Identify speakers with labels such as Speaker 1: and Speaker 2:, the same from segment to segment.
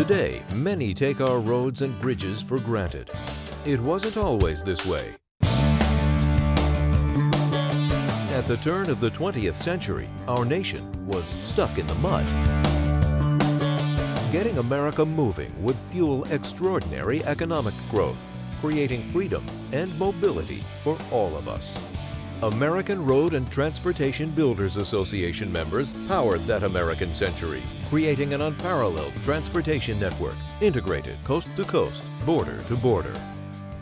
Speaker 1: Today, many take our roads and bridges for granted. It wasn't always this way. At the turn of the 20th century, our nation was stuck in the mud. Getting America moving would fuel extraordinary economic growth, creating freedom and mobility for all of us. American Road and Transportation Builders Association members powered that American century, creating an unparalleled transportation network, integrated coast to coast, border to border.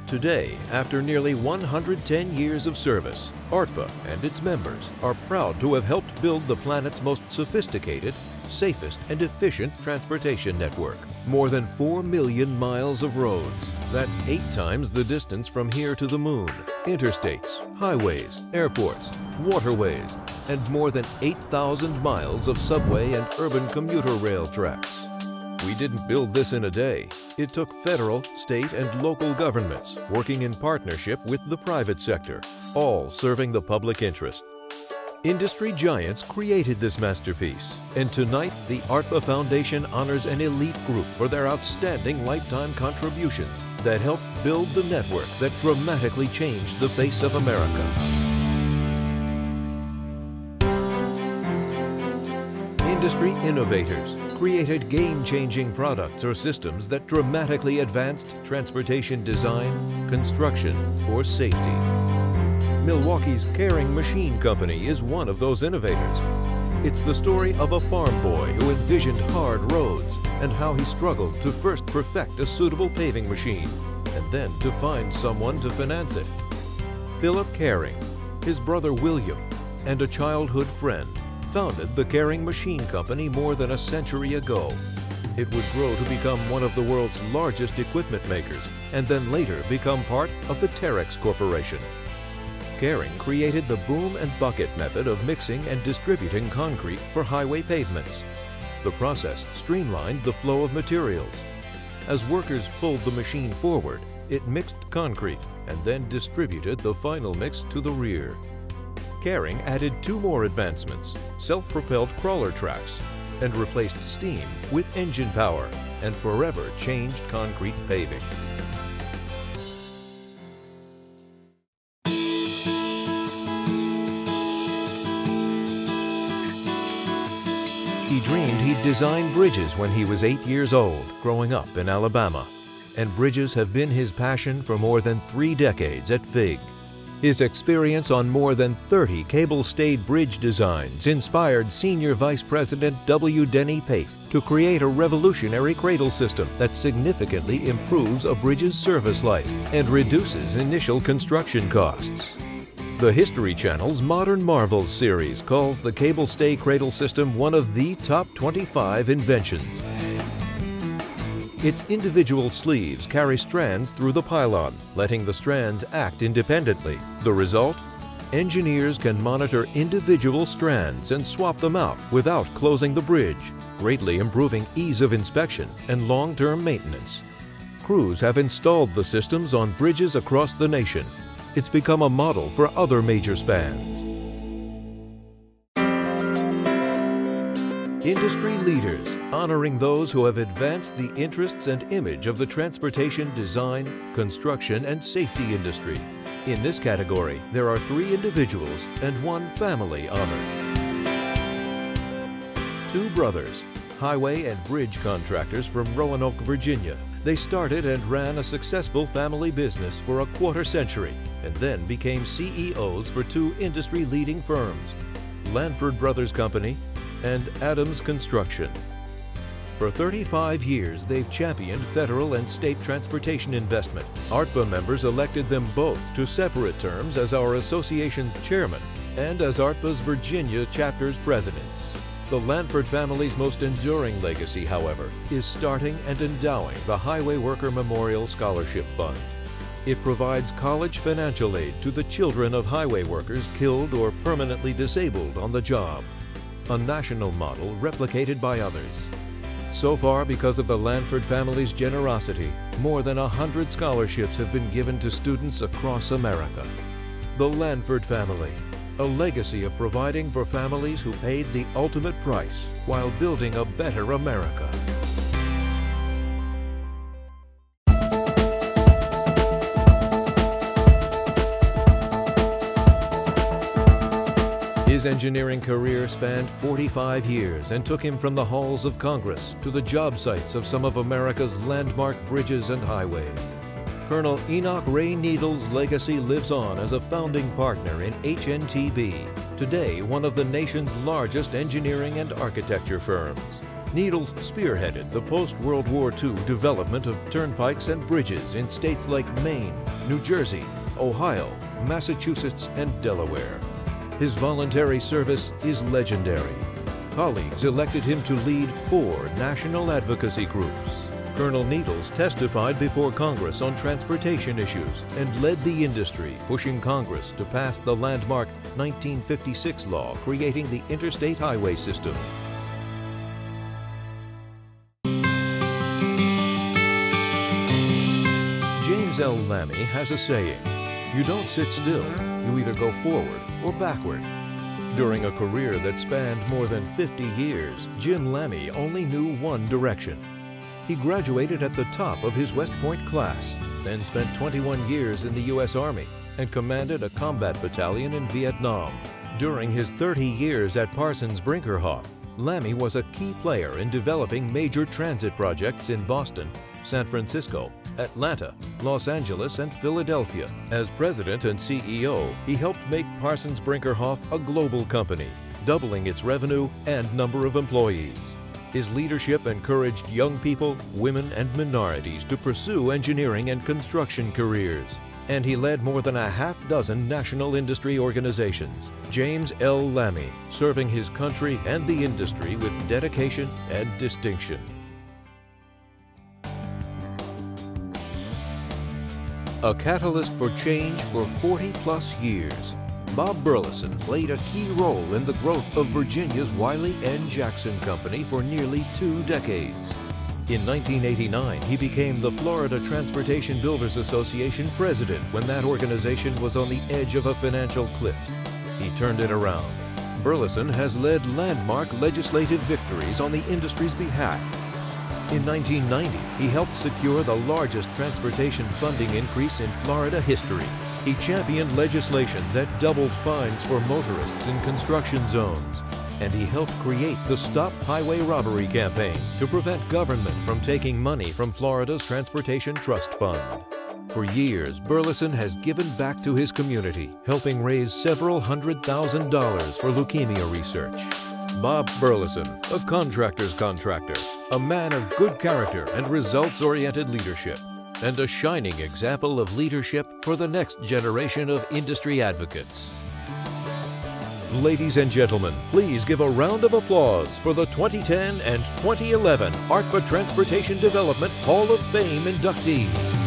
Speaker 1: Today, after nearly 110 years of service, ARTBA and its members are proud to have helped build the planet's most sophisticated, safest, and efficient transportation network. More than 4 million miles of roads. That's 8 times the distance from here to the moon. Interstates, highways, airports, waterways, and more than 8,000 miles of subway and urban commuter rail tracks. We didn't build this in a day. It took federal, state, and local governments working in partnership with the private sector, all serving the public interest. Industry giants created this masterpiece, and tonight the ARTBA Foundation honors an elite group for their outstanding lifetime contributions that helped build the network that dramatically changed the face of America. Industry innovators created game-changing products or systems that dramatically advanced transportation design, construction, or safety. Milwaukee's Caring Machine Company is one of those innovators. It's the story of a farm boy who envisioned hard roads and how he struggled to first perfect a suitable paving machine and then to find someone to finance it. Philip Caring, his brother William, and a childhood friend founded the Caring Machine Company more than a century ago. It would grow to become one of the world's largest equipment makers and then later become part of the Terex Corporation. Caring created the boom and bucket method of mixing and distributing concrete for highway pavements. The process streamlined the flow of materials. As workers pulled the machine forward, it mixed concrete and then distributed the final mix to the rear. Caring added 2 more advancements, self-propelled crawler tracks, and replaced steam with engine power and forever changed concrete paving. He dreamed he'd design bridges when he was 8 years old, growing up in Alabama. And bridges have been his passion for more than 3 decades at FIG. His experience on more than 30 cable-stayed bridge designs inspired Senior Vice President W. Denny Pate to create a revolutionary cradle system that significantly improves a bridge's service life and reduces initial construction costs. The History Channel's Modern Marvels series calls the cable stay cradle system one of the top 25 inventions. Its individual sleeves carry strands through the pylon, letting the strands act independently. The result? Engineers can monitor individual strands and swap them out without closing the bridge, greatly improving ease of inspection and long-term maintenance. Crews have installed the systems on bridges across the nation. It's become a model for other major spans. Industry leaders, honoring those who have advanced the interests and image of the transportation design, construction, and safety industry. In this category, there are 3 individuals and 1 family honored. 2 brothers, highway and bridge contractors from Roanoke, Virginia. They started and ran a successful family business for a quarter century and then became CEOs for 2 industry-leading firms, Lanford Brothers Company and Adams Construction. For 35 years, they've championed federal and state transportation investment. ARTBA members elected them both to separate terms as our association's chairman and as ARTBA's Virginia chapter's presidents. The Lanford family's most enduring legacy, however, is starting and endowing the Highway Worker Memorial Scholarship Fund. It provides college financial aid to the children of highway workers killed or permanently disabled on the job, a national model replicated by others. So far, because of the Lanford family's generosity, more than 100 scholarships have been given to students across America. The Lanford family, a legacy of providing for families who paid the ultimate price while building a better America. engineering career spanned 45 years and took him from the halls of Congress to the job sites of some of America's landmark bridges and highways. Colonel Enoch Ray Needles' legacy lives on as a founding partner in HNTB, today one of the nation's largest engineering and architecture firms. Needles spearheaded the post-World War II development of turnpikes and bridges in states like Maine, New Jersey, Ohio, Massachusetts, and Delaware. His voluntary service is legendary. Colleagues elected him to lead 4 national advocacy groups. Colonel Needles testified before Congress on transportation issues and led the industry, pushing Congress to pass the landmark 1956 law creating the interstate highway system. James L. Lamy has a saying, "You don't sit still, you either go forward or backward." During a career that spanned more than 50 years, Jim Lamy only knew one direction. He graduated at the top of his West Point class, then spent 21 years in the U.S. Army and commanded a combat battalion in Vietnam. During his 30 years at Parsons-Brinckerhoff, Lamy was a key player in developing major transit projects in Boston, San Francisco, Atlanta, Los Angeles, and Philadelphia. As president and CEO, he helped make Parsons-Brinckerhoff a global company, doubling its revenue and number of employees. His leadership encouraged young people, women, and minorities to pursue engineering and construction careers. And he led more than a half-dozen national industry organizations. James L. Lamy, serving his country and the industry with dedication and distinction. A catalyst for change for 40-plus years, Bob Burleson played a key role in the growth of Virginia's Wiley N. Jackson Company for nearly 2 decades. In 1989, he became the Florida Transportation Builders Association president when that organization was on the edge of a financial cliff. He turned it around. Burleson has led landmark legislative victories on the industry's behalf. In 1990, he helped secure the largest transportation funding increase in Florida history. He championed legislation that doubled fines for motorists in construction zones. And he helped create the Stop Highway Robbery campaign to prevent government from taking money from Florida's Transportation Trust Fund. For years, Burleson has given back to his community, helping raise several $100,000 for leukemia research. Bob Burleson, a contractor's contractor, a man of good character and results-oriented leadership, and a shining example of leadership for the next generation of industry advocates. Ladies and gentlemen, please give a round of applause for the 2010 and 2011 ARTBA Transportation Development Hall of Fame inductees.